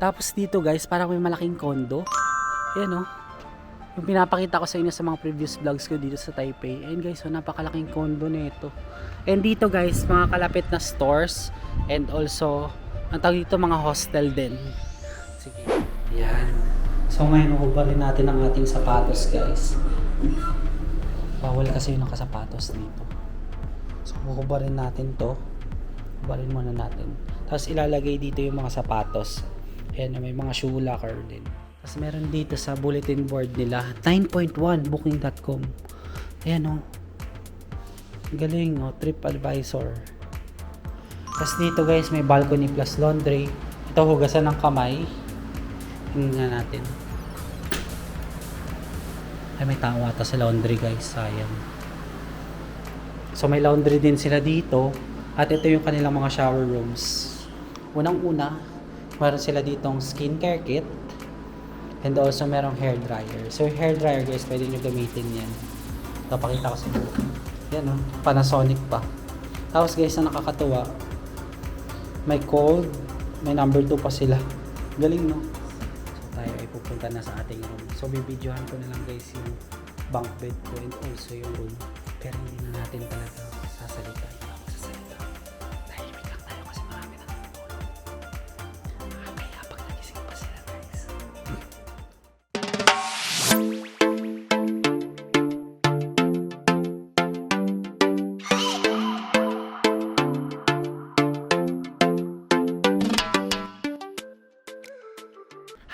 Tapos dito guys, parang may malaking condo. Ayan oh. Yung pinapakita ko sa inyo sa mga previous vlogs ko dito sa Taipei. Ayan guys, so napakalaking condo nito. And dito guys, mga kalapit na stores. And also, ang tawag dito mga hostel din. Sige. Ayan. So ngayon, uhubalin natin ang ating sapatos guys. Bawal kasi yung nakasapatos dito. So uhubalin natin to. Uhubalin muna natin. Tapos ilalagay dito yung mga sapatos. Ayan, may mga shoe locker din. Tapos meron dito sa bulletin board nila 9.1 booking.com. Ayan o. Galing o. TripAdvisor. Tapos dito guys may balcony plus laundry. Ito hugasan ng kamay. Tingnan natin. Ay may tao ata sa laundry guys. Sayang. So may laundry din sila dito. At ito yung kanilang mga shower rooms. Unang una. Meron sila ditong skincare kit. And also merong hair dryer. So hair dryer guys, pwede nyo gamitin yan. Ito, pakita ko sa inyo. Yan o, Panasonic pa. Tapos guys, na nakakatuwa, may cold, may number 2 pa sila. Galing no? So tayo ay pupunta na sa ating room. So bibidyohan ko na lang guys yung bunk bed ko and also yung room. Pero hindi na natin talaga sasalita. Hindi ako sasalita. Tahimik lang tayo kasi marami na natutulog. Kaya pag nagising pa sila guys.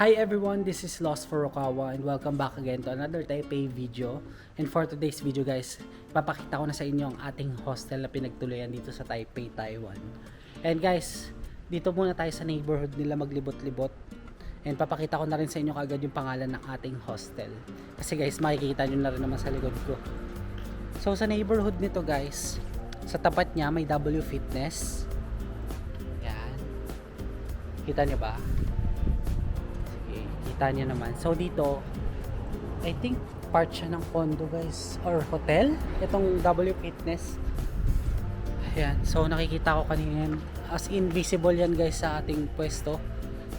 Hi everyone, this is Lost Furukawa and welcome back again to another Taipei video. And for today's video guys, papakita ko na sa inyo ang ating hostel na pinagtuluyan dito sa Taipei, Taiwan. And guys, dito muna tayo sa neighborhood nila maglibot-libot. And papakita ko na rin sa inyo kagad yung pangalan ng ating hostel. Kasi guys, makikita nyo na rin naman sa likod ko. So sa neighborhood nito guys, sa tapat niya may W Fitness. Yan. Kita nyo ba? Kita nyo naman. So dito, I think part siya ng condo guys or hotel. Itong W Fitness. Ayan. So nakikita ko kanina yan. As in visible yan guys sa ating pwesto.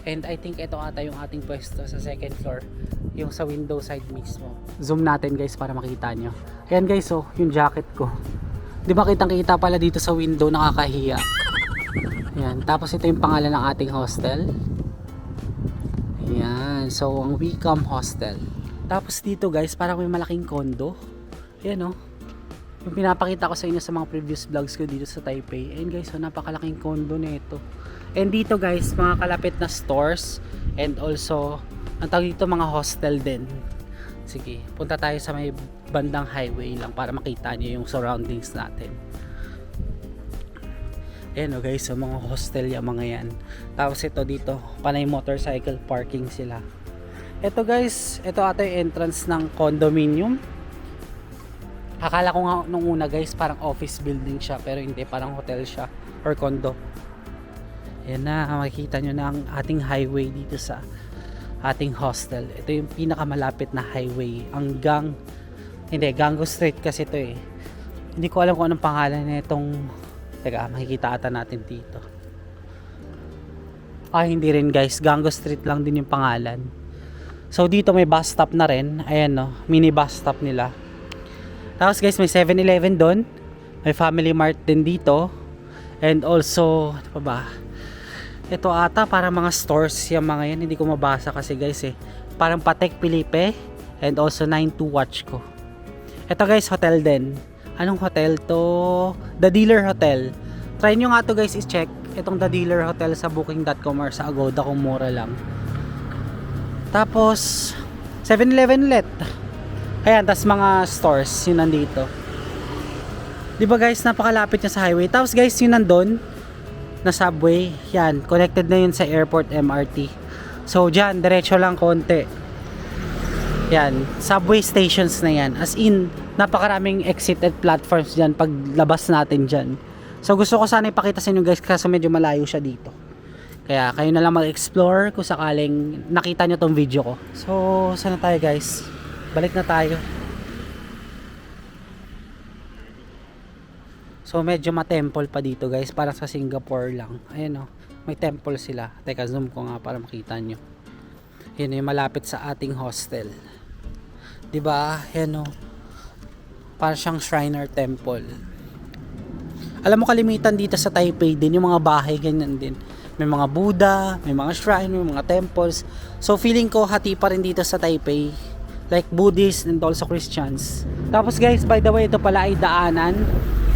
And I think ito ata yung ating pwesto sa second floor. Yung sa window side mismo. Zoom natin guys para makita nyo. Ayan guys, oh, yung jacket ko. Di ba kitang kita pala dito sa window, nakakahiya. Ayan. Tapos ito yung pangalan ng ating hostel. Ayan. So ang Wicam Hostel. Tapos dito guys, parang may malaking condo. Ayan oh. Yung pinapakita ko sa inyo sa mga previous vlogs ko dito sa Taipei. Ayan guys, so napakalaking condo nito. And dito guys, mga kalapit na stores. And also, ang tawag dito mga hostel din. Sige, punta tayo sa may bandang highway lang para makita nyo yung surroundings natin. Ayan o guys, so mga hostel yung mga yan. Tapos ito dito, panay motorcycle parking sila. Ito guys, ito ata yung entrance ng condominium. Akala ko nga nung una guys, parang office building siya. Pero hindi, parang hotel siya or condo. Ayan na, makikita nyo na ang ating highway dito sa ating hostel. Ito yung pinakamalapit na highway. Hanggang, hindi, Gango Street kasi ito eh. Hindi ko alam kung anong pangalan na itong, teka, makikita ata natin dito. Hindi rin guys, Gango Street lang din yung pangalan. So dito may bus stop na rin. Ayan no, mini bus stop nila. Tapos guys, may 7-Eleven doon. May Family Mart din dito. And also, ano pa ba? Ito ata para mga stores yung mga yan. Hindi ko mabasa kasi guys eh. Parang Patek Philippe. And also 92 watch ko. Ito guys, hotel din. Anong hotel to? The Dealer Hotel. Try nyo nga to guys, i-check itong The Dealer Hotel sa booking.com or sa Agoda kung mura lang. Tapos 7-Eleven ulit. Ayan, tas mga stores yun nandito. Diba guys, napakalapit niya sa highway. Tapos guys, yun nandun na subway. Yan, connected na yun sa airport MRT. So dyan, diretso lang konti. Yan, subway stations na yan. As in, napakaraming exit at platforms dyan pag labas natin dyan. So gusto ko sana ipakita sa inyo guys kasi medyo malayo siya dito. Kaya kayo na lang mag-explore kung sakaling nakita nyo tong video ko. So, sana tayo guys? Balik na tayo. So medyo ma-temple pa dito guys, parang sa Singapore lang. Ayan oh. may temple sila. Teka, zoom ko nga para makita nyo. Yan yung malapit sa ating hostel. Diba? Yan o. Para siyang shrine or temple. Alam mo, kalimitan dito sa Taipei din, yung mga bahay ganyan din. May mga Buddha, may mga shrine, may mga temples. So feeling ko hati pa rin dito sa Taipei. Like Buddhists and also Christians. Tapos guys, by the way, ito pala ay daanan.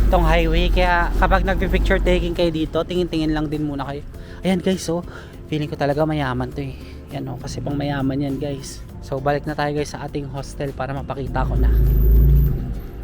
Itong highway. Kaya kapag nagpi-picture taking kayo dito, tingin-tingin lang din muna kayo. Ayan guys, so feeling ko talaga mayaman to eh. Yan o, kasi pang mayaman yan guys. So balik na tayo guys sa ating hostel para mapakita ko na.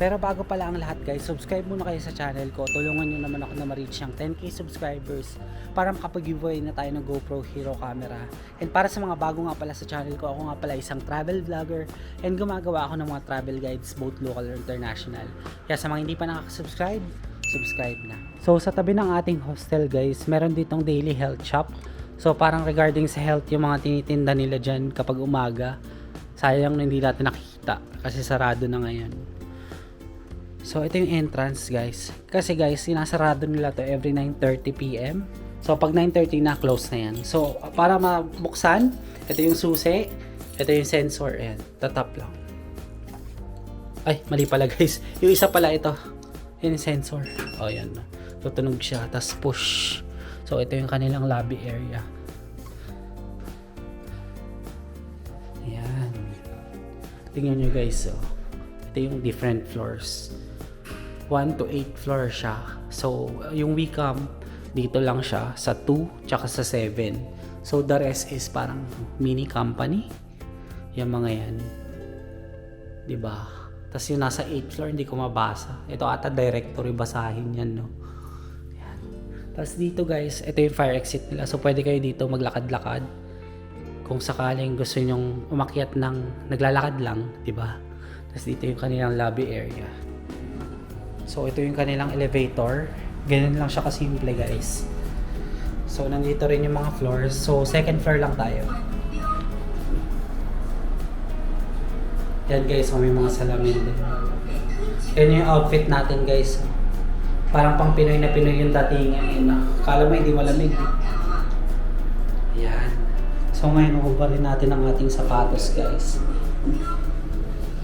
Pero bago pala ang lahat guys, subscribe muna kayo sa channel ko. Tulungan nyo naman ako na ma-reach yung 10k subscribers para makapag-giveaway na tayo ng GoPro Hero camera. And para sa mga bago nga pala sa channel ko, ako nga pala isang travel vlogger and gumagawa ako ng mga travel guides both local and international. Kaya sa mga hindi pa nakaka-subscribe, subscribe na. So sa tabi ng ating hostel guys, meron ditong daily health shop. So parang regarding sa health, yung mga tinitinda nila dyan kapag umaga, sayang na hindi natin nakikita kasi sarado na ngayon. So ito yung entrance guys. Kasi guys, sinasarado nila to every 9:30 PM. So pag 9:30 na, close na yan. So para mabuksan, ito yung susi, ito yung sensor, ayan, tatap lang. Ay, mali pala guys. Yung isa pala ito. Yan yung sensor. O yan. Tutunog siya, tas push. So ito yung kanilang lobby area. Ayan. Tingnan nyo guys. Oh. Ito yung different floors. 1 to 8 floor siya. So, yung Wecom, dito lang siya sa 2 tsaka sa 7. So, the rest is parang mini company. Yung mga yan. Diba? Tapos yung nasa 8th floor, hindi ko mabasa. Ito ata directory, basahin yan, no? Yan. Tapos dito guys, ito yung fire exit nila. So, pwede kayo dito maglakad-lakad. Kung sakaling gusto nyong umakyat ng naglalakad lang, diba? Tapos dito yung kanilang lobby area. So ito yung kanilang elevator. Ganyan lang siya kasimple guys. So nandito rin yung mga floors. So second floor lang tayo. Yan guys, so may mga salamin din. Yan yung outfit natin guys. Parang pang Pinoy na Pinoy yung datingan. Akala mo hindi malamig. Yan. So ngayon uhubarin natin ang ating sapatos guys.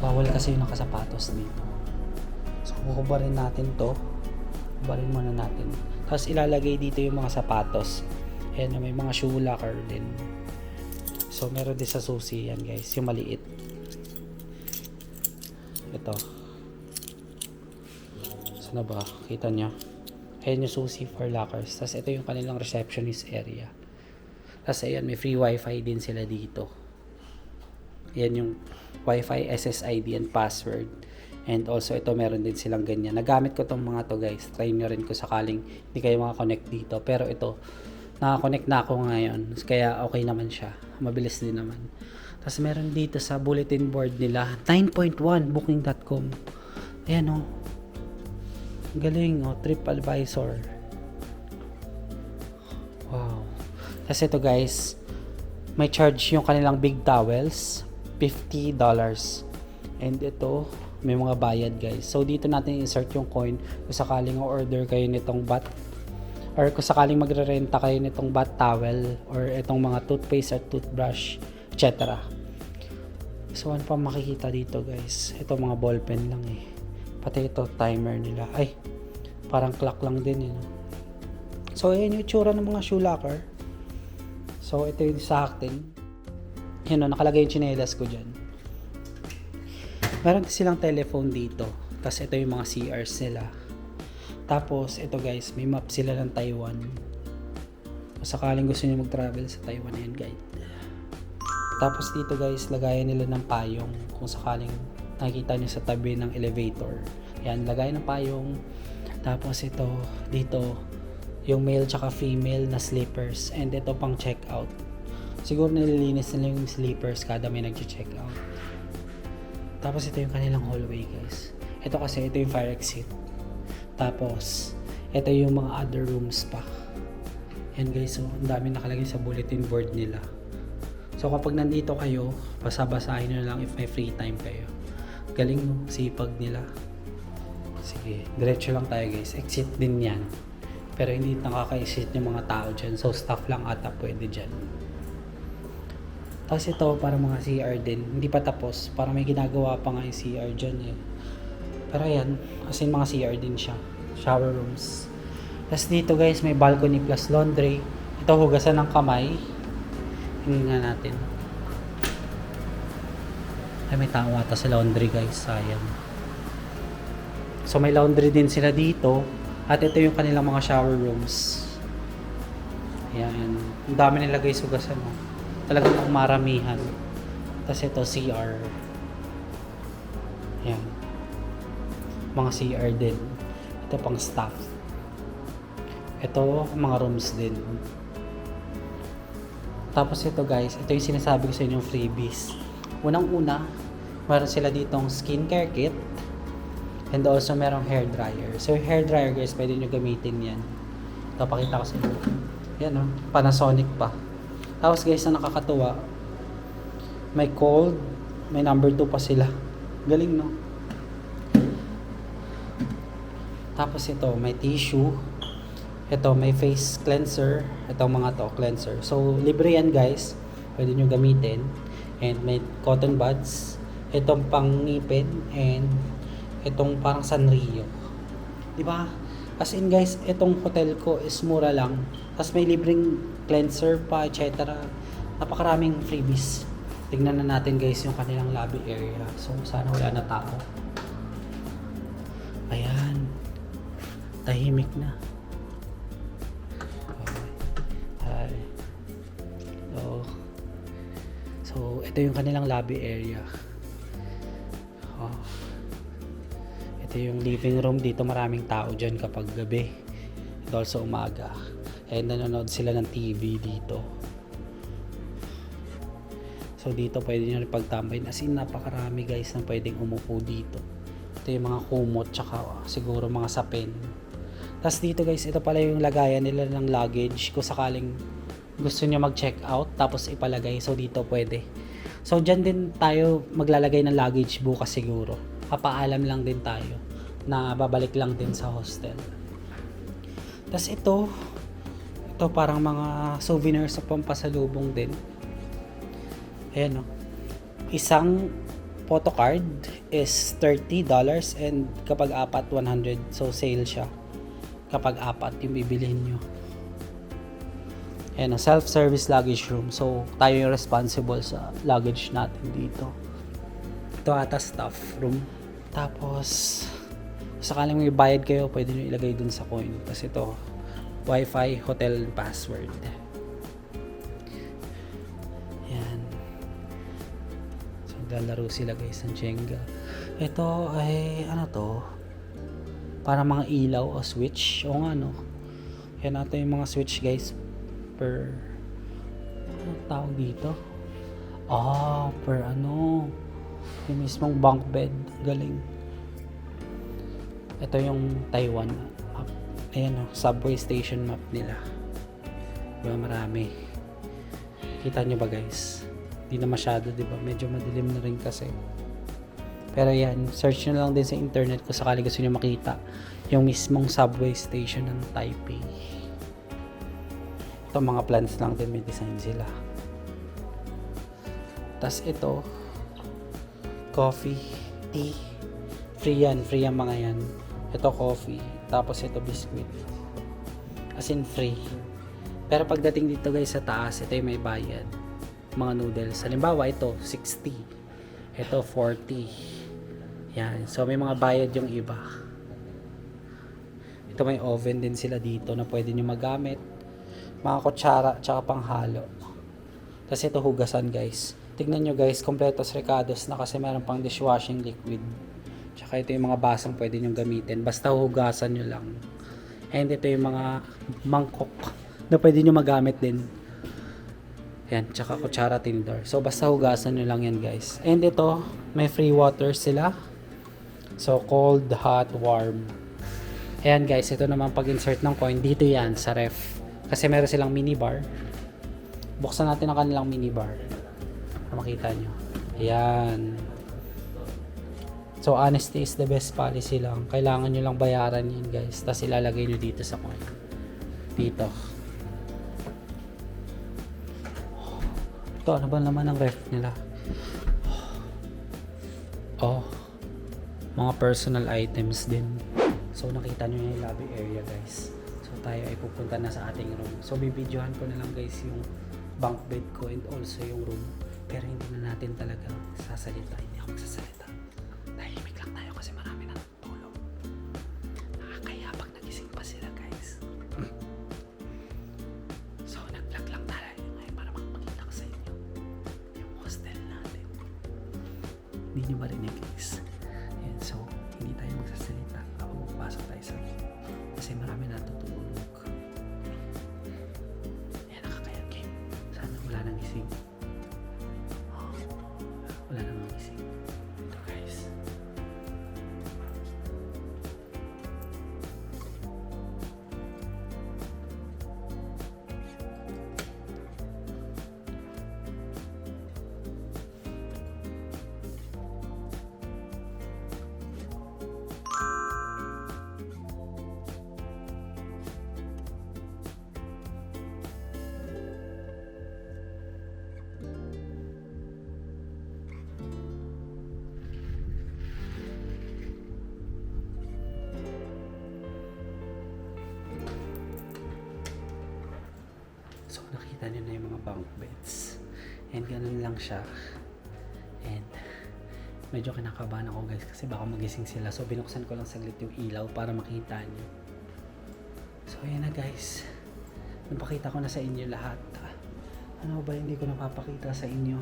Bawal kasi yung nakasapatos dito. So, hubarin natin to. Hubarin muna natin. Tapos, ilalagay dito yung mga sapatos. Ayan, may mga shoe locker din. So, meron din sa susi yan, guys. Yung maliit. Ito. Saan na ba? Kita nyo? Ayan yung susi for lockers. Tapos, ito yung kanilang receptionist area. Tapos, ayan, may free wifi din sila dito. Ayan yung Wi-Fi, SSID, and password. And also, ito meron din silang ganyan. Nagamit ko tong mga to guys. Try nyo rin ko sakaling hindi kayo makakonect dito. Pero ito, nakakonect na ako ngayon. Kaya okay naman siya. Mabilis din naman. Tapos meron dito sa bulletin board nila, 9.1 booking.com. Ayan o. Galing o. TripAdvisor. Wow. Tapos ito guys, may charge yung kanilang big towels. $50. And ito, may mga bayad guys. So dito natin insert yung coin kung sakaling order kayo nitong bath or kung sakaling magre-renta kayo nitong bath towel or itong mga toothpaste at toothbrush, etc. So ano pa makikita dito guys? Ito mga ballpen lang eh. Pati ito timer nila. Ay, parang clock lang din eh. So ayan yung itsura ng mga shoe locker. So ito yung sa akin. Yan o, nakalagay yung tsinelas ko dyan. Meron silang telephone dito. Tapos ito yung mga CRs nila. Tapos ito guys, may map sila ng Taiwan. Kung sakaling gusto nyo mag-travel sa Taiwan, yan guide. Tapos dito guys, lagayan nila ng payong. Kung sakaling nakikita nyo sa tabi ng elevator. Yan, lagayan ng payong. Tapos ito, dito, yung male tsaka female na slippers. And ito pang checkout. Siguro nililinis nila yung sleepers kada may nag-check out. Tapos ito yung kanilang hallway guys. Ito kasi, ito yung fire exit. Tapos, ito yung mga other rooms pa. Yan guys, so ang dami nakalagay sa bulletin board nila. So kapag nandito kayo, basa-basahin nyo lang if may free time kayo. Galing no, sipag nila. Sige, diretso lang tayo guys. Exit din yan. Pero hindi nakaka-exit yung mga tao dyan. So staff lang ata pwede dyan. Tapos ito para mga CR din. Hindi pa tapos. Para may ginagawa pa nga yung CR dyan eh. Pero ayan, as in mga CR din siya. Shower rooms. Tapos dito guys, may balcony plus laundry. Ito hugasan ng kamay. Tingnan nga natin. Ay, may tao ata sa laundry guys. Sayang. So may laundry din sila dito. At ito yung kanilang mga shower rooms. Ayan. Ang dami nila guys hugasan. Oh. Talagang maramihan. Tapos ito CR. Ayan. Mga CR din. Ito pang staff. Ito mga rooms din. Tapos ito guys, ito yung sinasabi ko sa inyong freebies. Unang-una, meron sila ditong skincare kit. And also merong hair dryer. So hair dryer guys, pwede nyo gamitin yan. Ito, pakita ko sa inyo. Yan o, Panasonic pa. Tapos guys, na nakakatuwa, may cold, may number 2 pa sila. Galing no? Tapos ito, may tissue. Ito, may face cleanser. Ito mga to, cleanser. So, libre yan guys. Pwede nyo gamitin. And may cotton buds. Itong pang ngipin. And itong parang Sanrio. Diba? As in guys, itong hotel ko is mura lang. Tapos may libreng cleanser pa, etc. Napakaraming freebies. Tignan na natin guys yung kanilang lobby area. So, sana wala na tao. Ayan. Tahimik na. Hi. So, ito yung kanilang lobby area. Oh. Ito yung living room. Dito maraming tao dyan kapag gabi. Ito also umaga. And nanonood sila ng TV dito. So dito pwede nyo rin pagtambay. As in napakarami guys na pwedeng umupo dito. Ito yung mga kumot tsaka siguro mga sapin. Tapos dito guys, ito pala yung lagayan nila ng luggage kung sakaling gusto nyo mag-check out tapos ipalagay. So dito pwede. So dyan din tayo maglalagay ng luggage bukas siguro. Papaalam lang din tayo na babalik lang din sa hostel. Tapos ito parang mga souvenirs sa pampasalubong din. Ayan o. Isang photocard is $30 and kapag apat 100. So sale siya. Kapag apat yung bibilihin nyo. Ayan o, self-service luggage room. So tayo yung responsible sa luggage natin dito. Ito ata staff room. Tapos sakaling may bayad kayo, pwede nyo ilagay dun sa coin. Tapos ito, Wi-Fi hotel password. Yan. So lalaro sila guys ng Jenga. Ito ay ano to? Para mga ilaw o switch. O nga no. Yan ata yung mga switch guys. Per ano tawag dito? Per ano? Yung mismong bunk bed. Galing. Ito yung Taiwan map. Ayan o, subway station map nila. Diba marami. Kita nyo ba guys? Hindi na masyado, diba? Medyo madilim na rin kasi. Pero yan, search nyo lang din sa internet kung sakali gusto nyo makita yung mismong subway station ng Taipei. Ito mga plants lang din, may design sila. Tas ito, coffee, tea, free yan mga yan. Ito coffee, tapos ito biscuit. As in free. Pero pagdating dito guys sa taas, ito yung may bayad. Mga noodles. Halimbawa ito, 60. Ito, 40. Yan. So may mga bayad yung iba. Ito may oven din sila dito na pwede nyo magamit. Mga kutsara, tsaka panghalo. Tapos ito hugasan guys. Tignan nyo guys, kompletos recados na kasi meron pang dishwashing liquid. Tsaka ito yung mga basang pwede nyo gamitin. Basta hugasan nyo lang. And ito yung mga mangkok na pwede nyo magamit din. Yan, tsaka kutsara, tinidor. So basta hugasan nyo lang yan guys. And ito, may free water sila. So cold, hot, warm. Ayan guys, ito naman pag-insert ng coin. Dito yan sa ref. Kasi meron silang minibar. Buksan natin ang kanilang minibar. Para makita nyo. Ayan. So honesty is the best policy lang. Kailangan nyo lang bayaran yan guys. Tapos ilalagay nyo dito sa coin. dito. Ito, ano ba naman ang ref nila? Oh, mga personal items din. So nakita nyo yung lobby area guys. So tayo ay pupunta na sa ating room. So bibidyohan ko na lang guys yung bunk bed ko and also yung room. Pero hindi na natin talaga sasalita. Hindi ako magsasalita. Tahimik lang tayo kasi marami nang tulog. Nakakaya pag nagising pa sila guys. So nag-vlog lang tayo ngayon para makapakita ko sa inyo yung hostel natin. Hindi nyo marinig guys. And so hindi tayo magsasalita. Ako magpasok tayo sa room. Kasi marami natutulog. Ayan, nakakaya game. Sana wala nang gising. Wala namang gising. Ito guys. So nakita niyo na yung mga bunk beds. And ganun lang siya. And medyo kinakabahan ako guys kasi baka magising sila. So binuksan ko lang saglit yung ilaw para makita niyo. So ayan na guys. Napakita ko na sa inyo lahat. Ano ba hindi ko napapakita sa inyo?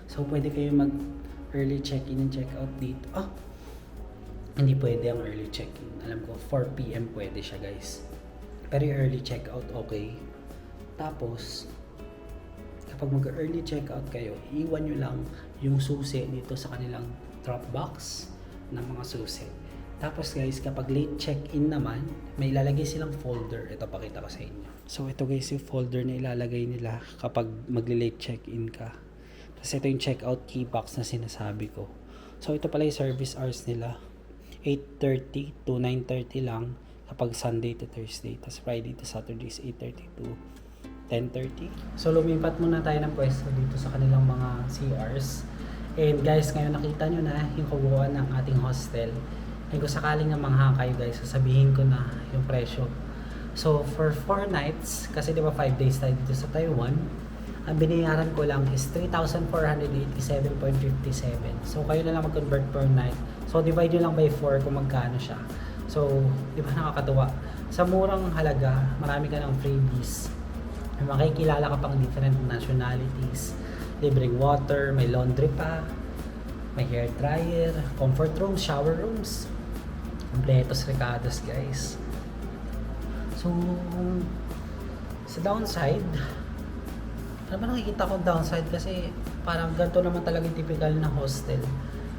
So pwede kayo mag early check-in and check-out dito. Hindi pwede ang early check-in. Alam ko 4 PM pwede siya guys. Pero yung early check-out okay. Tapos, kapag mag-early checkout kayo, iwan nyo lang yung susi dito sa kanilang drop box ng mga susi. Tapos guys, kapag late check-in naman, may ilalagay silang folder. Ito, pakita ko sa inyo. So, ito guys yung folder na ilalagay nila kapag mag-late check-in ka. Tapos ito yung checkout key box na sinasabi ko. So, ito pala yung service hours nila. 8:30 to 9:30 lang kapag Sunday to Thursday. Tapos Friday to Saturday is 8:30 to 10:30. So lumipat muna tayo ng pwesto dito sa kanilang mga CRs. And guys, ngayon nakita nyo na yung kabuuan ng ating hostel. And kung sakaling na mangha kayo guys, sasabihin ko na yung presyo. So for 4 nights, kasi di ba 5 days tayo dito sa Taiwan, ang binayaran ko lang is 3,487.57. So kayo na lang mag-convert per night. So divide nyo lang by 4 kung magkano siya. So di ba nakakatuwa? Sa murang halaga, marami ka ng freebies. May makikilala ka pang different nationalities. Libreng water, may laundry pa, may hair dryer, comfort rooms, shower rooms. Kompletos recados guys. So, sa downside, ano ba nakikita ko downside? Kasi parang ganito naman talaga yung typical na hostel.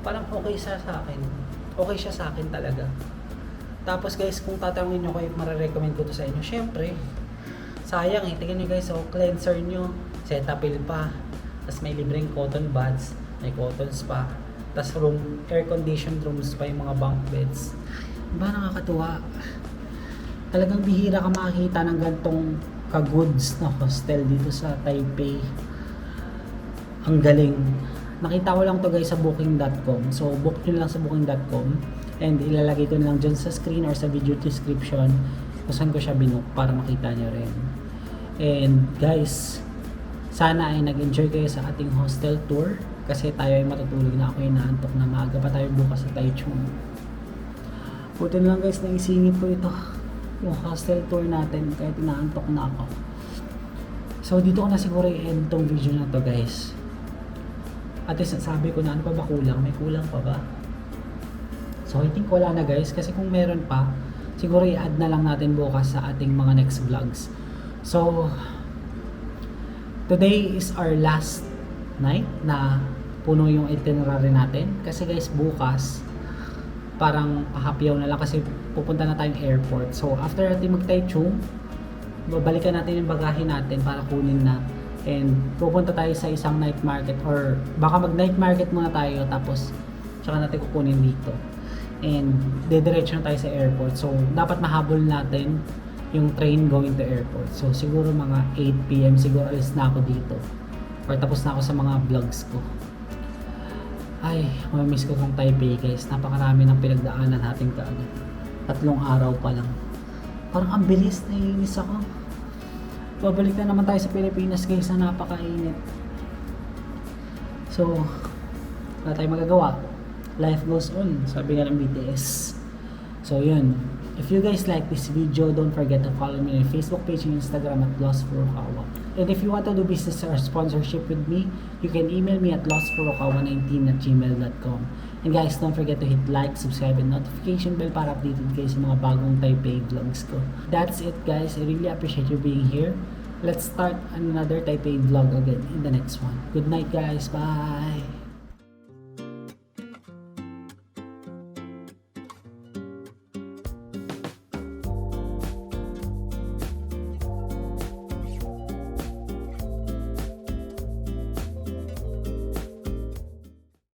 Parang okay siya sa akin. Okay siya sa akin talaga. Tapos guys, kung tatanungin nyo kayo, marirecommend ko to sa inyo. Syempre, sayang tingnan nyo guys, cleanser nyo, Cetaphil pa, tapos may libreng cotton buds, may cotton spa, tapos air conditioned rooms pa yung mga bunk beds. Diba nakakatuwa? Talagang bihira ka makakita ng gantong ka-goods na hostel dito sa Taipei. Ang galing. Nakita ko lang to guys sa booking.com. So book nyo lang sa booking.com and ilalagay ko na lang dyan sa screen or sa video description kung saan ko siya binook para makita nyo rin. And guys, sana ay nag-enjoy kayo sa ating hostel tour kasi tayo ay matutulog na. Ako ay naantok na, maaga pa tayo bukas sa Taichung. Buti na lang guys, naisingit ko ito yung hostel tour natin kahit naantok na ako. So dito ko na siguro i-end tong video na to guys. At least sabi ko na ano pa ba kulang? May kulang pa ba? So I think wala na guys kasi kung meron pa siguro i-add na lang natin bukas sa ating mga next vlogs. So, today is our last night na puno yung itinerary natin. Kasi guys, bukas, parang pahapyaw na lang kasi pupunta na tayong airport. So, after natin mag-Taichung, babalikan natin yung bagahe natin para kunin na. And pupunta tayo sa isang night market or baka mag-night market muna tayo tapos tsaka natin kukunin dito. And dediretso na tayo sa airport. So, dapat mahabol natin yung train going to airport. So siguro mga 8 PM siguro alis na ako dito. Or tapos na ako sa mga vlogs ko. Ay, mamimiss ko tong Taipei guys. Napakarami ng pinagdaanan natin kaagad. 3 araw pa lang. Parang ang bilis, naiinis ako. Babalik na naman tayo sa Pilipinas guys na napakainit. So, wala tayong magagawa. Life goes on, sabi nga ng BTS. So yun, if you guys like this video, don't forget to follow me on my Facebook page and Instagram at LostFurukawa. And if you want to do business or sponsorship with me, you can email me at lostfurukawa19@gmail.com. And guys, don't forget to hit like, subscribe, and notification bell para updated kayo sa mga bagong Taipei vlogs ko. That's it guys, I really appreciate you being here. Let's start another Taipei vlog again in the next one. Good night guys, bye!